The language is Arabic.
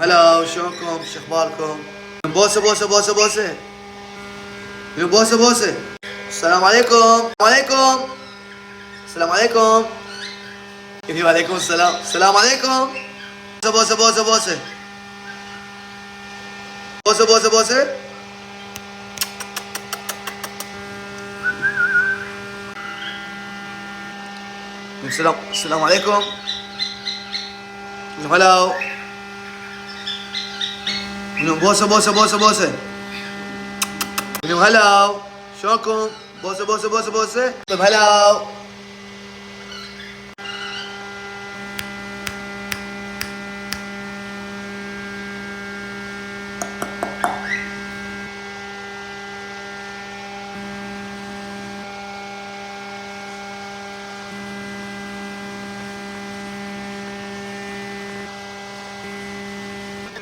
هلا شلونكم؟ شو اخباركم؟ بوسه بوسه بوسه بوسه بوسه بوسه. السلام عليكم. عليكم السلام عليكم. وعليكم السلام. السلام عليكم. بوسه بوسه بوسه بوسه بوسه بوسه. السلام عليكم. هلا. بوسه بوسه بوسه بوسه. هلا شلونكم؟ بوسه بوسه بوسه بوسه. طيب هلا.